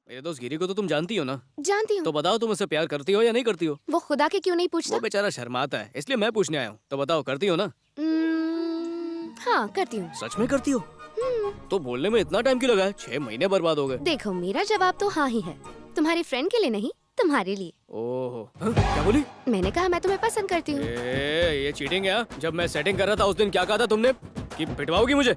मेरे दोस्त गिरी को तो तुम जानती हो ना? जानती हूँ। तो बताओ तुम उससे प्यार करती हो या नहीं करती हो? वो खुदा के क्यों नहीं पूछता? वो बेचारा शर्माता है, इसलिए मैं पूछने आया हूँ। तो बताओ करती हो ना? हाँ करती हूँ। सच में करती हो? तो बोलने में इतना टाइम क्यों लगा है? 6 महीने बर्बाद हो गए। देखो मेरा जवाब तो हाँ ही है। तुम्हारे फ्रेंड के लिए नहीं, तुम्हारे लिए। ओहो, क्या बोली? मैंने कहा मैं तुम्हें पसंद करती हूँ। ये चीटिंग है? जब मैं सेटिंग कर रहा था उस दिन क्या कहा था तुमने कि पिटवाओगी मुझे?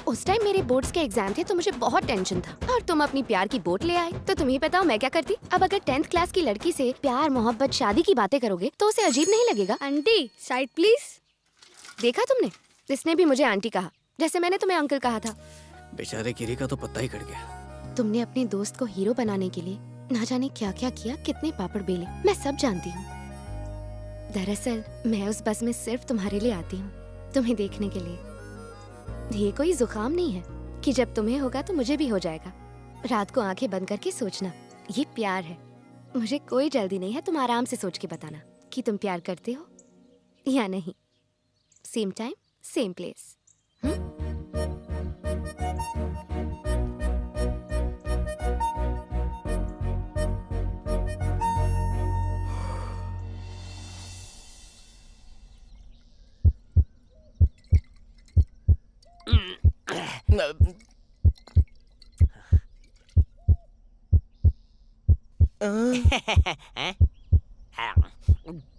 उस टाइम मेरे बोर्ड्स के एग्जाम थे तो मुझे बहुत टेंशन था और तुम अपनी प्यार की बोट ले आए। तो तुम ही बताओ मैं क्या करती? अब अगर 10th क्लास की लड़की से प्यार मोहब्बत शादी की बातें करोगे तो उसे अजीब नहीं लगेगा? Aunty side please. देखा तुमने, इसने भी मुझे आंटी कहा जैसे मैंने तुम्हें अंकल कहा था। बेचारे गिरी का तो पत्ता ही कट गया। तुमने अपने दोस्त को हीरो बनाने के लिए ना जाने क्या क्या किया, कितने पापड़ बेले, मैं सब जानती हूँ। दरअसल मैं उस बस में सिर्फ तुम्हारे लिए आती हूँ, तुम्हें देखने के लिए। ये कोई जुकाम नहीं है कि जब तुम्हें होगा तो मुझे भी हो जाएगा। रात को आंखें बंद करके सोचना, ये प्यार है। मुझे कोई जल्दी नहीं है, तुम आराम से सोच के बताना कि तुम प्यार करते हो या नहीं। Same time same place.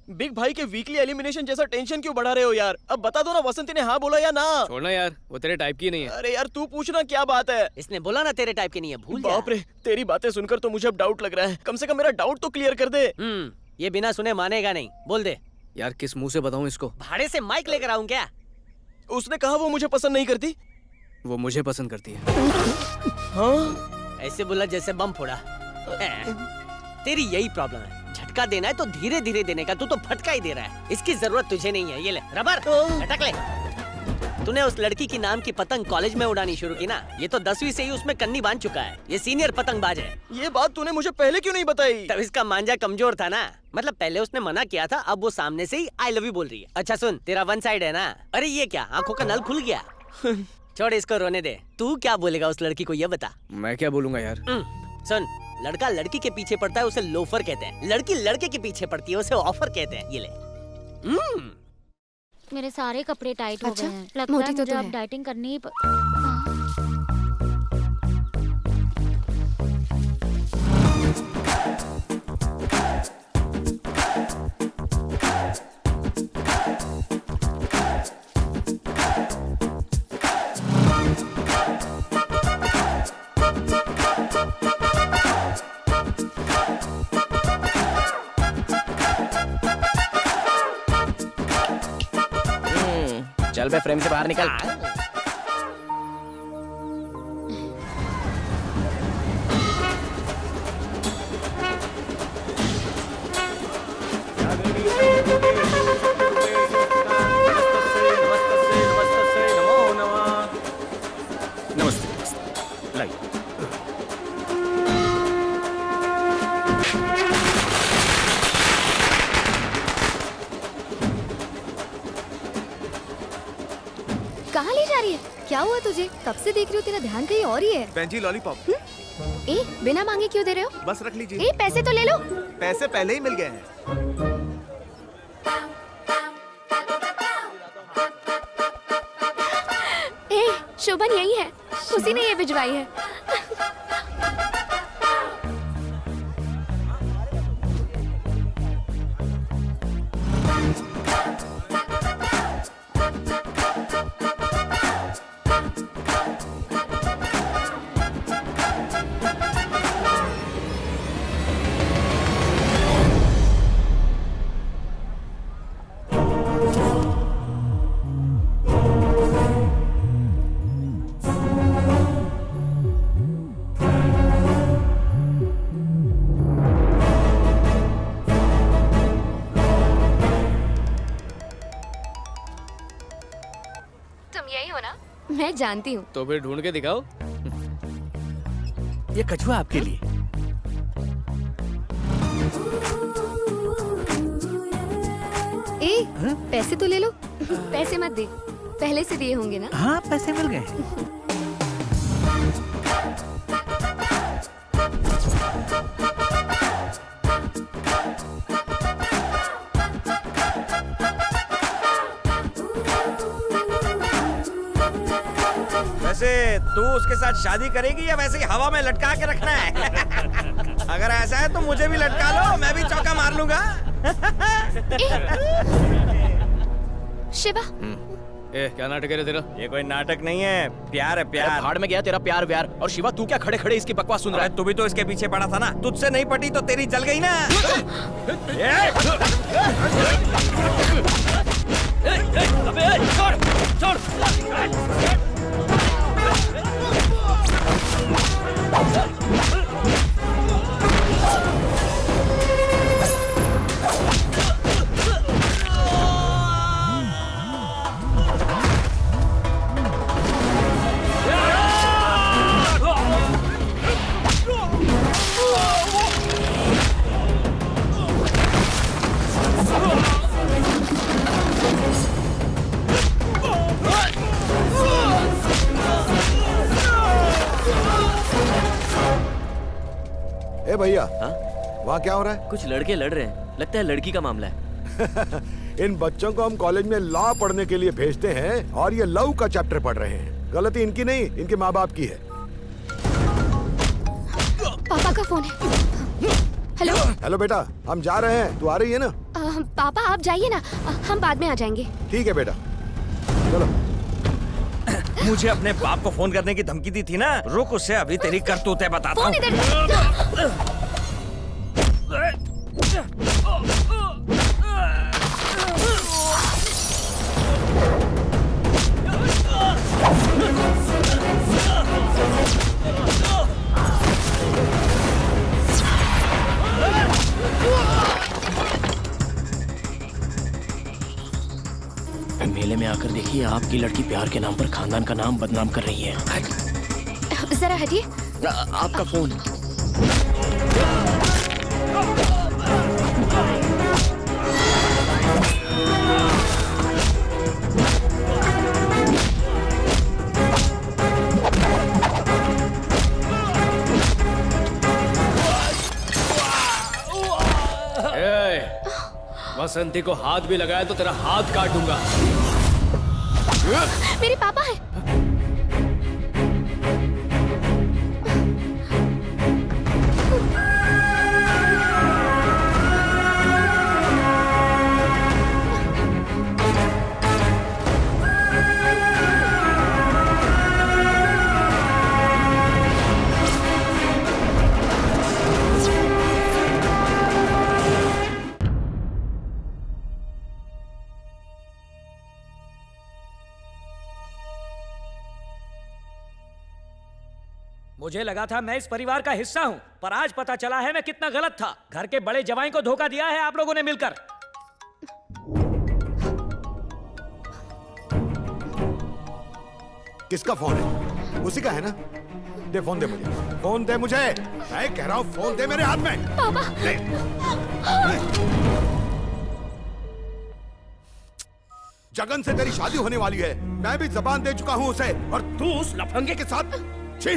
Big भाई के वीकली एलिमिनेशन जैसा टेंशन क्यों बढ़ा रहे हो यार? अब बता दो ना, वसंती ने हाँ बोला या ना? छोड़ना यार, वो तेरे टाइप की नहीं है। अरे यार तू पूछना क्या बात है? इसने बोला ना तेरे टाइप की नहीं है, भूल जा। बाप रे, तेरी बातें सुनकर तो मुझे अब डाउट लग रहा है। कम से कम मेरा डाउट तो क्लियर कर दे। ये बिना सुने मानेगा नहीं, बोल दे। यार किस मुंह से बताऊं इसको? भाड़े से माइक लेकर आऊं क्या? उसने कहा वो मुझे पसंद नहीं करती। वो मुझे पसंद करती है। हाँ? ऐसे बोला जैसे बम फोड़ा। तेरी यही प्रॉब्लम है, झटका देना है तो धीरे धीरे देने का, तू तो फटका ही दे रहा है। इसकी जरूरत तुझे नहीं है, ये ले रबर, अटक ले। तूने उस लड़की की नाम की पतंग कॉलेज में उड़ानी शुरू की ना, ये तो 10वीं से ही उसमें कन्नी बांध चुका है। ये सीनियर पतंगबाज है। ये बात तूने मुझे पहले क्यों नहीं बताई? तब इसका मांझा कमजोर था ना। मतलब पहले उसने मना किया था, अब वो सामने से ही आई लव यू बोल रही है। अच्छा सुन, तेरा वन साइड है ना। अरे ये क्या, आंखों का नल खुल गया? छोड़ इसको रोने दे। तू क्या बोलेगा उस लड़की को, ये बता। मैं क्या बोलूंगा यार? सुन, लड़का लड़की के पीछे पड़ता है उसे लोफर कहते हैं, लड़की लड़के के पीछे पड़ती है उसे ऑफर कहते हैं। ये ले। मेरे सारे कपड़े टाइट हो अच्छा, गए हैं। लगता मोटी है तो मुझे तू अब है। डाइटिंग करनी ही चल बे, फ्रेम से बाहर निकल। नमस्ते। लाइए। कहाँ ले जा रही है? क्या हुआ तुझे? कब से देख रही हूँ तेरा ध्यान कहीं और ही है। बहन जी लॉलीपॉप। ए बिना मांगे क्यों दे रहे हो? बस रख लीजिए। ए पैसे तो ले लो। पैसे पहले ही मिल गए हैं। ए शोभन यही है, उसी ने ये भिजवाई है। तुम यही हो ना? मैं जानती हूँ। तो फिर ढूंढ के दिखाओ। ये कछुआ आपके लिए। ए पैसे तो ले लो। पैसे मत दे, पहले से दिए होंगे ना। हाँ पैसे मिल गए। वैसे तू उसके साथ शादी करेगी या वैसे ही हवा में लटका के रखना है? अगर ऐसा है तो मुझे भी लटका लो, मैं भी चौका मार लूंगा। शिवा, क्या नाटक है तेरा? ये कोई नाटक नहीं है, प्यार है प्यार। भाड़ में गया तेरा प्यार व्यार। और शिवा तू क्या खड़े खड़े इसकी बकवास सुन रहा है? तू भी तो इसके पीछे पड़ा था ना, तुझसे नहीं पटी तो तेरी जल गई ना। अबे छोड़ छोड़। ए भैया, वहाँ क्या हो रहा है? कुछ लड़के लड़ रहे हैं, लगता है लड़की का मामला है। इन बच्चों को हम कॉलेज में लॉ पढ़ने के लिए भेजते हैं और ये लव का चैप्टर पढ़ रहे हैं। गलती इनकी नहीं, इनके माँ बाप की है। पापा का फोन है। हेलो। हेलो बेटा, हम जा रहे हैं, तू आ रही है ना? पापा आप जाइए ना, हम बाद में आ जाएंगे। ठीक है बेटा, चलो। मुझे अपने बाप को फोन करने की धमकी दी थी ना, रुक उसे अभी तेरी करतूतें बताता फोन हूँ। इधर। मेले में आकर देखिए, आपकी लड़की प्यार के नाम पर खानदान का नाम बदनाम कर रही है। जरा हटिए। आपका फोन। वसंती को हाथ भी लगाया तो तेरा हाथ काट दूंगा। मेरे पापा है। मुझे लगा था मैं इस परिवार का हिस्सा हूं, पर आज पता चला है मैं कितना गलत था। घर के बड़े जवाई को धोखा दिया है आप लोगों ने मिलकर। किसका फोन है? उसी का है ना? दे फोन, दे मुझे, फोन दे मुझे। मैं कह रहा हूँ फोन दे मेरे हाथ में। पापा। ले। जगन से तेरी शादी होने वाली है, मैं भी जबान दे चुका हूँ उसे, और तू उस लफंगे के साथ। छी!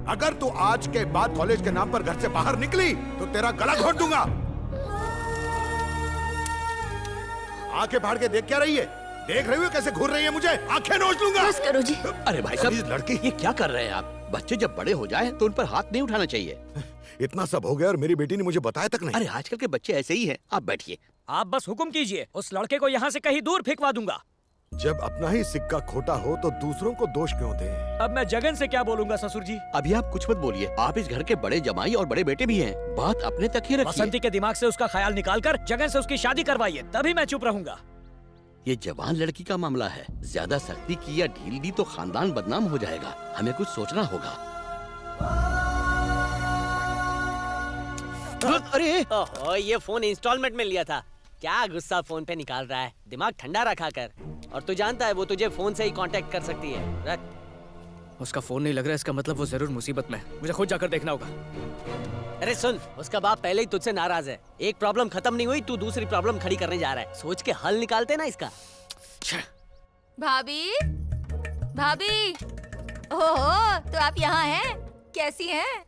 अगर तू आज के बाद कॉलेज के नाम पर घर से बाहर निकली तो तेरा गला घोट दूंगा। आंखें फाड़ के देख क्या रही है? देख रही हो कैसे घूर रही है मुझे? आंखें नोच लूंगा। बस करो जी। अरे भाई साहब, लड़की ये क्या कर रहे हैं आप? बच्चे जब बड़े हो जाए तो उन पर हाथ नहीं उठाना चाहिए। इतना सब हो गया और मेरी बेटी ने मुझे बताया तक नहीं। अरे आजकल के बच्चे ऐसे ही हैं। आप बैठिए। आप बस हुक्म कीजिए, उस लड़के को यहाँ से कहीं दूर फेंकवा दूंगा। जब अपना ही सिक्का खोटा हो तो दूसरों को दोष क्यों दे? अब मैं जगन से क्या बोलूंगा ससुर जी? अभी आप कुछ मत बोलिए, आप इस घर के बड़े जमाई और बड़े बेटे भी हैं। बात अपने तक ही रखिए। बसंती के दिमाग से उसका ख्याल निकालकर जगन से उसकी शादी करवाइए, तभी मैं चुप रहूंगा। ये जवान लड़की का मामला है, ज्यादा सख्ती की या ढील दी तो खानदान बदनाम हो जाएगा। हमें कुछ सोचना होगा। अरे ओहो, ये फोन इंस्टॉलमेंट में लिया था। क्या गुस्सा फोन पे निकाल रहा है? दिमाग ठंडा रखा कर। और तू जानता है वो तुझे फोन से ही कांटेक्ट कर सकती है। रख। उसका फोन नहीं लग रहा, इसका मतलब वो जरूर मुसीबत में है। मुझे खुद जाकर देखना होगा। अरे सुन, उसका बाप पहले ही तुझसे नाराज है। एक प्रॉब्लम खत्म नहीं हुई, तू दूसरी प्रॉब्लम खड़ी करने जा रहा है। सोच के हल निकालते ना इसका। भाभी, भाभी, ओहो, तो आप यहाँ हैं? कैसी हैं?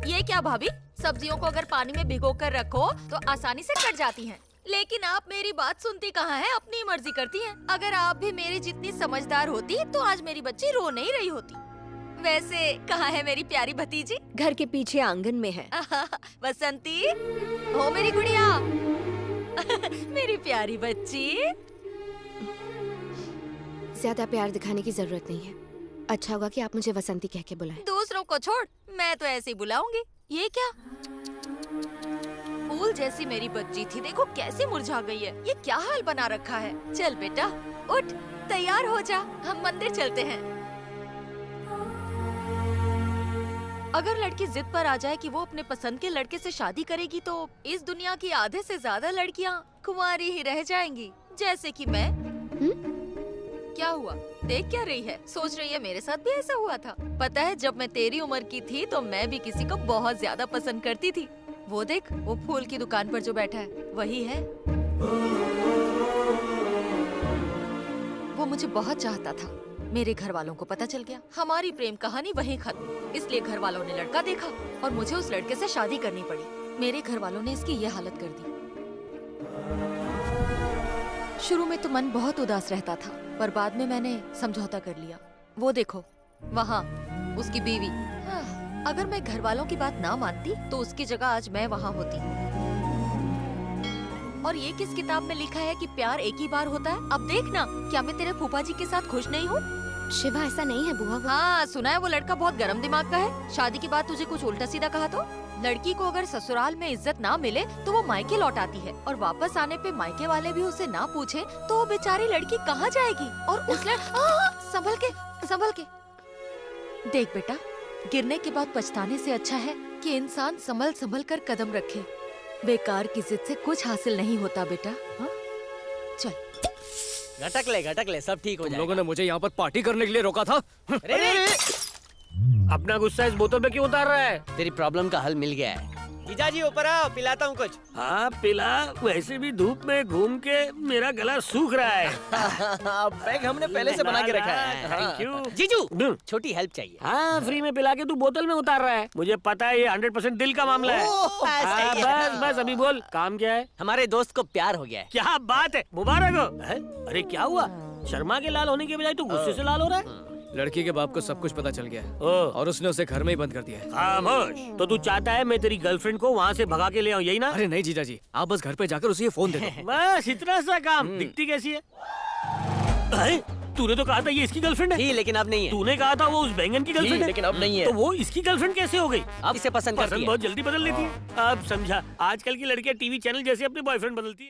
ये क्या भाभी, सब्जियों को अगर पानी में भिगो कर रखो तो आसानी से कट जाती हैं। लेकिन आप मेरी बात सुनती कहाँ हैं, अपनी मर्जी करती हैं। अगर आप भी मेरी जितनी समझदार होती तो आज मेरी बच्ची रो नहीं रही होती। वैसे कहाँ है मेरी प्यारी भतीजी? घर के पीछे आंगन में है। बसंती, हो मेरी गुड़िया। मेरी प्यारी बच्ची। ज्यादा प्यार दिखाने की जरूरत नहीं है। अच्छा होगा कि आप मुझे वसंती कह के बुलाएं। दूसरों को छोड़, मैं तो ऐसे ही बुलाऊंगी। ये क्या? फूल जैसी मेरी बच्ची थी, देखो कैसे मुरझा गई है। ये क्या हाल बना रखा है। चल बेटा उठ, तैयार हो जा, हम मंदिर चलते हैं। अगर लड़की जिद पर आ जाए कि वो अपने पसंद के लड़के से शादी करेगी तो इस दुनिया की आधे से ज्यादा लड़कियां कुंवारी ही रह जाएंगी, जैसे कि मैं। क्या हुआ, देख क्या रही है? सोच रही है मेरे साथ भी ऐसा हुआ था। पता है जब मैं तेरी उम्र की थी तो मैं भी किसी को बहुत ज्यादा पसंद करती थी। वो देख, वो फूल की दुकान पर जो बैठा है वही है। वो मुझे बहुत चाहता था। मेरे घर वालों को पता चल गया, हमारी प्रेम कहानी वहीं खत्म। इसलिए घर वालों ने लड़का देखा और मुझे उस लड़के से शादी करनी पड़ी। मेरे घर वालों ने इसकी ये हालत कर दी। शुरू में तो मन बहुत उदास रहता था, पर बाद में मैंने समझौता कर लिया। वो देखो वहाँ उसकी बीवी। अगर मैं घर वालों की बात ना मानती तो उसकी जगह आज मैं वहाँ होती। और ये किस किताब में लिखा है कि प्यार एक ही बार होता है? अब देखना, क्या मैं तेरे फूफा जी के साथ खुश नहीं हूँ? शिवा ऐसा नहीं है बुआ। हाँ सुना है, वो लड़का बहुत गर्म दिमाग का है। शादी के बाद तुझे कुछ उल्टा सीधा कहा तो? लड़की को अगर ससुराल में इज्जत ना मिले तो वो मायके लौट आती है, और वापस आने पे मायके वाले भी उसे ना पूछे तो वो बेचारी लड़की कहाँ जाएगी? और उस संभल के देख बेटा, गिरने के बाद पछताने से अच्छा है कि इंसान संभल कर कदम रखे। बेकार की जिद से कुछ हासिल नहीं होता बेटा। हाँ? चल घटक ले, सब ठीक हो तुम जाएगा। लोगों ने मुझे यहाँ पर पार्टी करने के लिए रोका था। अरे अपना गुस्सा इस बोतल पे क्यों उतार रहा है? तेरी प्रॉब्लम का हल मिल गया है। जीजा जी ऊपर आओ, पिलाता हूँ कुछ। हाँ पिला, वैसे भी धूप में घूम के मेरा गला सूख रहा है। बैग हमने पहले से बना के रखा है। Thank you. जीजू छोटी हेल्प चाहिए। हाँ फ्री में पिला के तू बोतल में उतार रहा है। मुझे पता है ये 100% दिल का मामला है। ऐसा ही है। बस अभी बोल, काम क्या है? हमारे दोस्त को प्यार हो गया है। क्या बात है, मुबारक हो। अरे क्या हुआ? शर्मा के लाल होने के बजाय तू गुस्से से लाल हो रहा है? लड़की के बाप को सब कुछ पता चल गया है और उसने उसे घर में ही बंद कर दिया है। खामोश। तो तू चाहता है मैं तेरी गर्लफ्रेंड को वहाँ से भगा के ले आऊँ, यही ना? अरे नहीं जीजा जी, आप बस घर पे जाकर उसे ये फोन दे दो। बस इतना सा काम। दिखती कैसी है? तूने तो कहा था ये इसकी गर्लफ्रेंड है। लेकिन अब नहीं है। तूने कहा था वो उस बैंगन की गर्लफ्रेंड है। लेकिन अब नहीं है। तो वो इसकी गर्लफ्रेंड कैसे हो गई? अब इसे पसंद करती है। बहुत जल्दी बदल लेती है। अब समझा, आजकल की लड़कियां टीवी चैनल जैसे अपने बॉयफ्रेंड बदलती है।